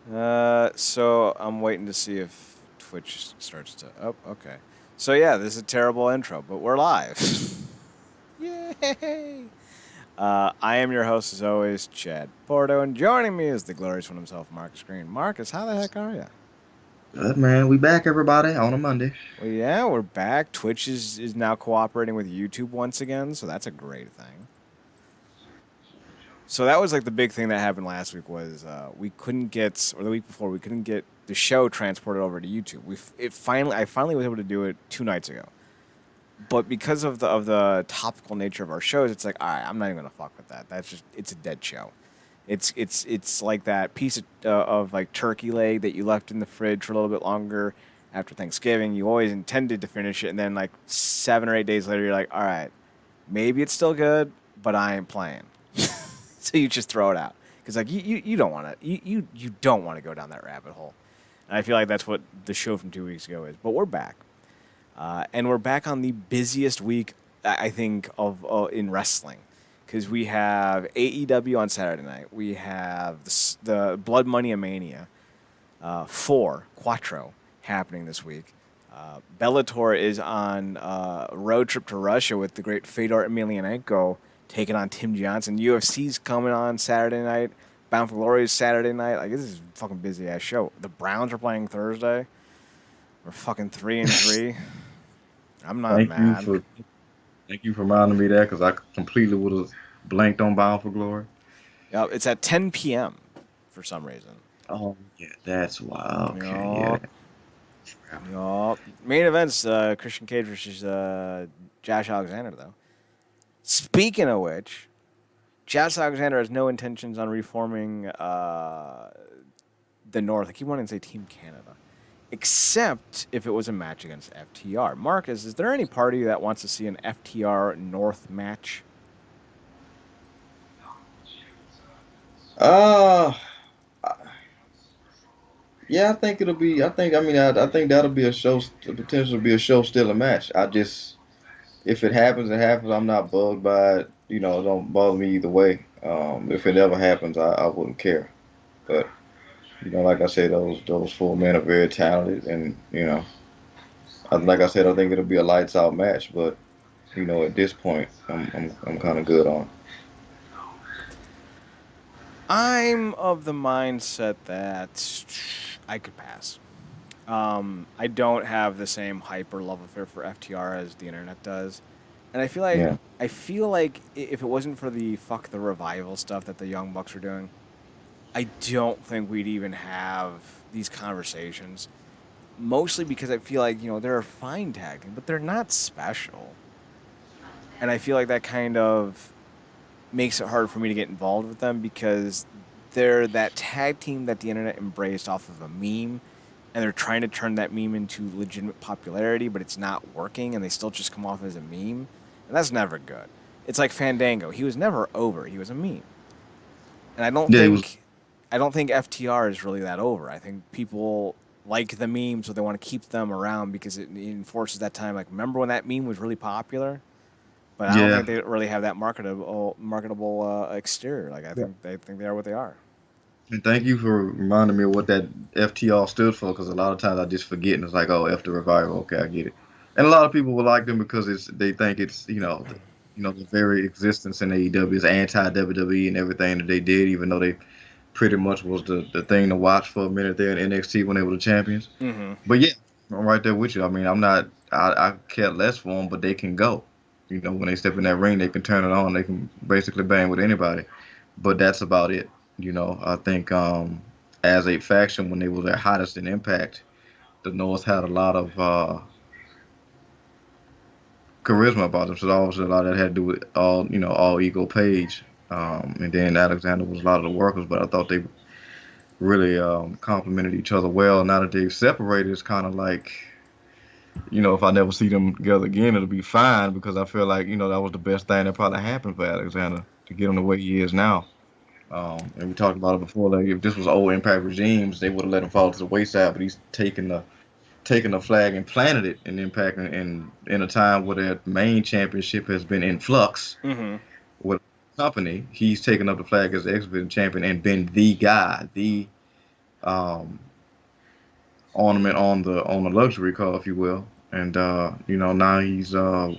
So I'm waiting to see if Twitch starts to. Oh, okay. So yeah, this is a terrible intro, but we're live. Yay! I am your host, as always, Chad Porto, and joining me is the glorious one himself, Marcus Green. Marcus, how the heck are you? Good man, we back everybody on a Monday. Well, yeah, we're back. Twitch is now cooperating with YouTube once again, so that's a great thing. So that was like the big thing that happened last week was we couldn't get, or the week before, we couldn't get the show transported over to YouTube. I finally was able to do it 2 nights ago. But because of the topical nature of our shows, it's like, all right, I'm not even gonna fuck with that. That's just it's a dead show. It's like that piece of like turkey leg that you left in the fridge for a little bit longer after Thanksgiving. You always intended to finish it, and then like 7 or 8 days later, you're like, all right, maybe it's still good, but I ain't playing. So you just throw it out because like you don't want to you don't want to go down that rabbit hole. And I feel like that's what the show from 2 weeks ago is. But we're back. And we're back on the busiest week I think of in wrestling because we have AEW on Saturday night. We have the Blood Money Mania 4 happening this week. Bellator is on a road trip to Russia with the great Fedor Emelianenko taking on Tim Johnson. UFC's coming on Saturday night. Bound for Glory is Saturday night. Like this is a fucking busy ass show. The Browns are playing Thursday. We're fucking 3-3. I'm not Thank you mad. for thank you for reminding me that because I completely would have blanked on Bound for Glory. Yep, it's at 10 p.m. for some reason. Oh yeah, that's why. Okay, yeah. Yup. Yup. Main events: Christian Cage versus Josh Alexander. Though. Speaking of which, Josh Alexander has no intentions on reforming the North. I keep wanting to say Team Canada, except if it was a match against FTR. Marcus, is there any party that wants to see an FTR North match? Uh yeah, I think it'll be. I think that'll be a show. The potential to be a show still a match. I just if it happens, it happens. I'm not bugged by it. It don't bother me either way. If it ever happens, I wouldn't care. But like I said, those four men are very talented, and like I said, I think it'll be a lights out match. But at this point, I'm kind of good on. I'm of the mindset that I could pass. I don't have the same hype or love affair for FTR as the internet does, and Yeah, I feel like if it wasn't for the fuck the revival stuff that the Young Bucks were doing, I don't think we'd even have these conversations. Mostly because I feel like they're a fine tag team, but they're not special, and I feel like that kind of makes it hard for me to get involved with them because they're that tag team that the internet embraced off of a meme and they're trying to turn that meme into legitimate popularity, but it's not working and they still just come off as a meme. And that's never good. It's like Fandango. He was never over. He was a meme. And yeah, it was. I don't think FTR is really that over. I think people like the memes, so they want to keep them around because it enforces that time. Like, remember when that meme was really popular? But I don't Yeah, think they really have that marketable exterior. Like I yeah. think they are what they are. And thank you for reminding me of what that FTR stood for, because a lot of times I just forget, and it's like, oh, F the revival. Okay, I get it. And a lot of people will like them because they think it's the very existence in AEW is anti WWE and everything that they did, even though they pretty much was the thing to watch for a minute there in NXT when they were the champions. Mm-hmm. But yeah, I'm right there with you. I mean, I'm not. I care less for them, but they can go. When they step in that ring, they can turn it on. They can basically bang with anybody. But that's about it. I think as a faction, when they were their hottest in Impact, the North had a lot of charisma about them. So obviously a lot of that had to do with all ego page. And then Alexander was a lot of the workers, but I thought they really complemented each other well. Now that they've separated, it's kind of like if I never see them together again, it'll be fine because I feel like that was the best thing that probably happened for Alexander to get him the way he is now. And we talked about it before. Like if this was old Impact regimes, they would have let him fall to the wayside. But he's taken the flag and planted it in Impact, in a time where their main championship has been in flux Mm-hmm. with the company. He's taken up the flag as the X Division champion and been the guy, the um, ornament on the luxury car, if you will. And now he's a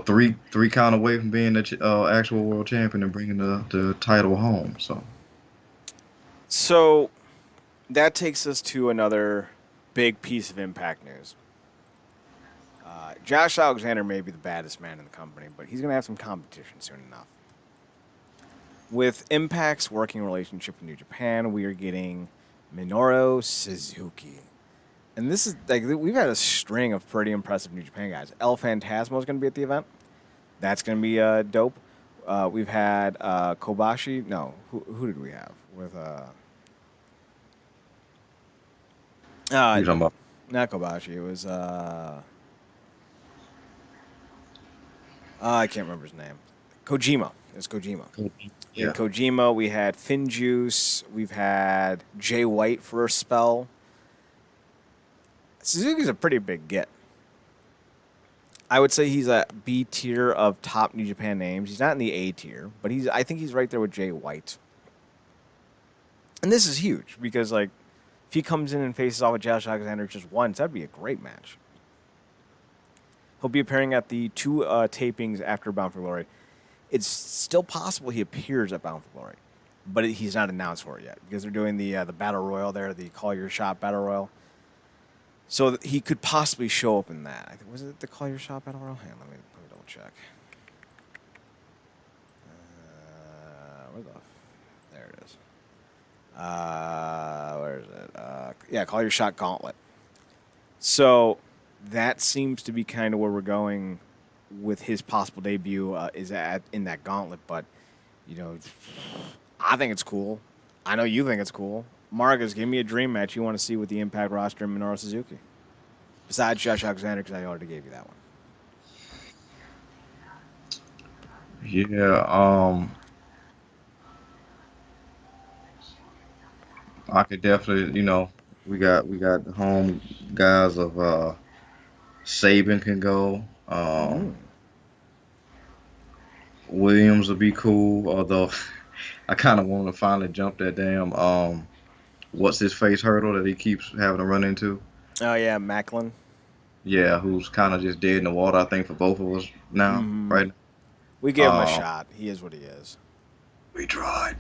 three count away from being the actual world champion and bringing the title home. So So that takes us to another big piece of Impact news. Josh Alexander may be the baddest man in the company, but he's going to have some competition soon enough. With Impact's working relationship with New Japan, we are getting Minoru Suzuki. And this is like we've had a string of pretty impressive New Japan guys. El Phantasmo is going to be at the event. That's going to be dope. We've had Kobashi. No, who did we have with you uh talking about? not Kobashi. It was I can't remember his name. Kojima. It's Kojima. In Yeah, Kojima, we had Finjuice. We've had Jay White for a spell. Suzuki's a pretty big get. I would say he's a B tier of top New Japan names. He's not in the A tier, but I think he's right there with Jay White. And this is huge because like if he comes in and faces off with Josh Alexander just once, that'd be a great match. He'll be appearing at the two tapings after Bound for Glory. It's still possible he appears at Bound for Glory, but he's not announced for it yet because they're doing the Battle Royal there, the Call Your Shot Battle Royal. So he could possibly show up in that. I think was it the Call Your Shot Battle Royal? Hang on, let me double check. Where the? There it is. Where is it? Yeah, Call Your Shot Gauntlet. So that seems to be kind of where we're going with his possible debut is in that gauntlet. But you know, I think it's cool. I know you think it's cool. Marcus, give me a dream match you want to see with the Impact roster and Minoru Suzuki. Besides Josh Alexander, because I already gave you that one. yeah. I could definitely, we got the home guys of Saban can go. Williams would be cool, although I kind of want to finally jump that damn what's his face hurdle that he keeps having to run into. Oh yeah, Macklin. Yeah, who's kind of just dead in the water, I think, for both of us now, Mm-hmm. right? We gave him a Uh, shot. He is what he is. we tried.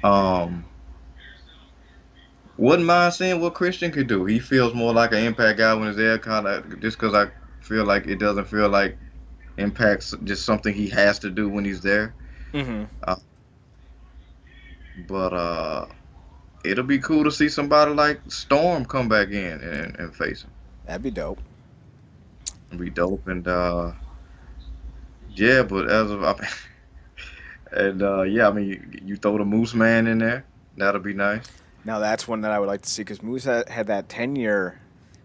Um, wouldn't mind seeing what Christian could do. He feels more like an impact guy when he's there, kind of just because I feel like it doesn't feel like impact's just something he has to do when he's there. Mm-hmm. Uh, but it'll be cool to see somebody like Storm come back in and face him. That'd be dope. It'd be dope. And yeah, but as of and yeah, I mean, you throw the Moose Man in there, that'll be nice. Now that's one that I would like to see because Moose had that 10-year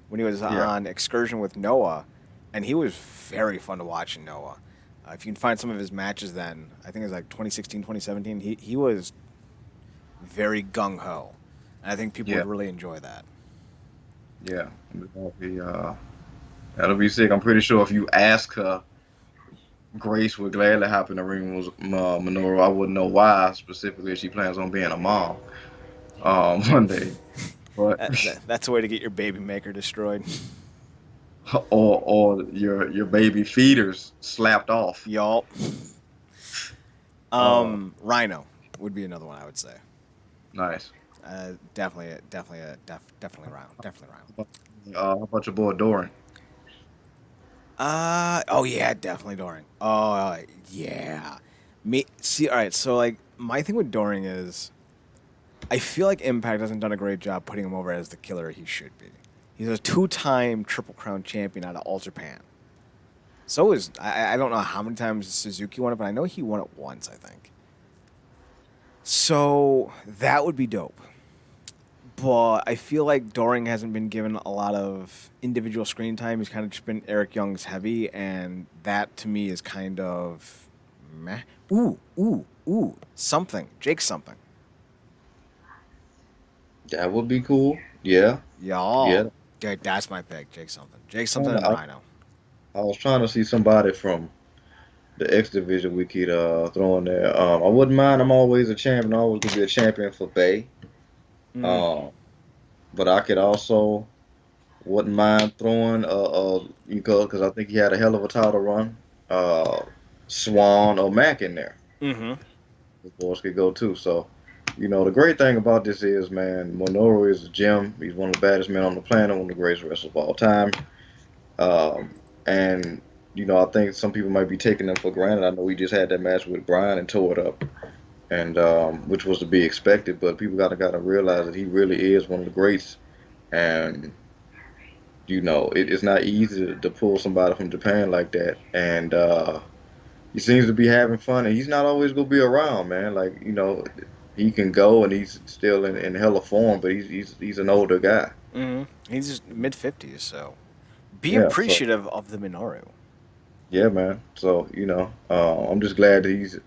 when he was Yeah, on excursion with Noah, and he was very fun to watch in Noah. If you can find some of his matches then, I think it was like 2016, 2017, he was very gung-ho. And I think people yeah, would really enjoy that. yeah. That'll be sick. I'm pretty sure if you ask her, Grace would gladly hop in the ring with Minoru. I wouldn't know why specifically if she plans on being a mom one day, but That's a way to get your baby maker destroyed. or your baby feeders slapped off. Y'all. Uh, Rhino would be another one I would say. nice. Definitely Rhino. Definitely Rhino. How about your boy Doran? Oh yeah, definitely Doring. Oh yeah. Me see. All right. So like my thing with Doring is, I feel like Impact hasn't done a great job putting him over as the killer he should be. He's a two-time Triple Crown champion out of All Japan. So is I don't know how many times Suzuki won it, but I know he won it once. I think. So that would be dope. But I feel like Doring hasn't been given a lot of individual screen time. He's kind of just been Eric Young's heavy, and that to me is kind of meh. Ooh, something. Jake something. That would be cool. Yeah, Y'all. yeah. Jake, that's my pick. Jake something. Jake something and I, Rhino. I was trying to see somebody from the X division we could throw in there. I wouldn't mind. I'm always a champion. I always gonna be a champion for Bay. Mm-hmm. Um, but I could also wouldn't mind throwing because I think he had a hell of a title run. Uh, Swan or Mac in there. Mm-hmm. The boys could go too. So, the great thing about this is, man, Minoru is a gem. He's one of the baddest men on the planet, one of the greatest wrestlers of all time. Um, and I think some people might be taking him for granted. I know we just had that match with Brian and tore it up, and which was to be expected. But people gotta realize that he really is one of the greats. And it's not easy to pull somebody from Japan like that. And he seems to be having fun, and he's not always gonna be around, man. Like he can go, and he's still in hella form, but he's an older guy. Mm-hmm. He's just mid-50s, so be Yeah, so appreciative of the Minoru. yeah, man. So I'm just glad that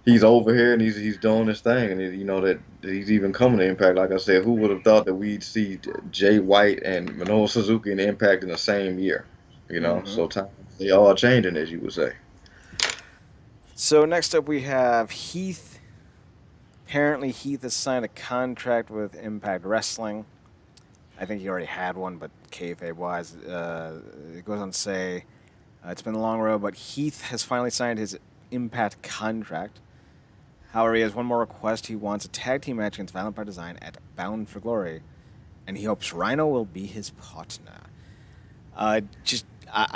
he's over here and he's doing his thing, and that he's even coming to Impact. Like I said, who would have thought that we'd see Jay White and Minoru Suzuki in Impact in the same year? Mm-hmm. So times they are changing, as you would say. So next up we have Heath. Apparently Heath has signed a contract with Impact Wrestling. I think he already had one, but kayfabe wise, it goes on to say it's been a long road, but Heath has finally signed his Impact contract. However, he has one more request. He wants a tag team match against Violent by Design at Bound for Glory, and he hopes Rhino will be his partner. I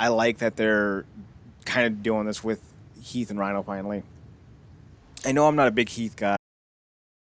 like that they're kind of doing this with Heath and Rhino finally. I know I'm not a big Heath guy.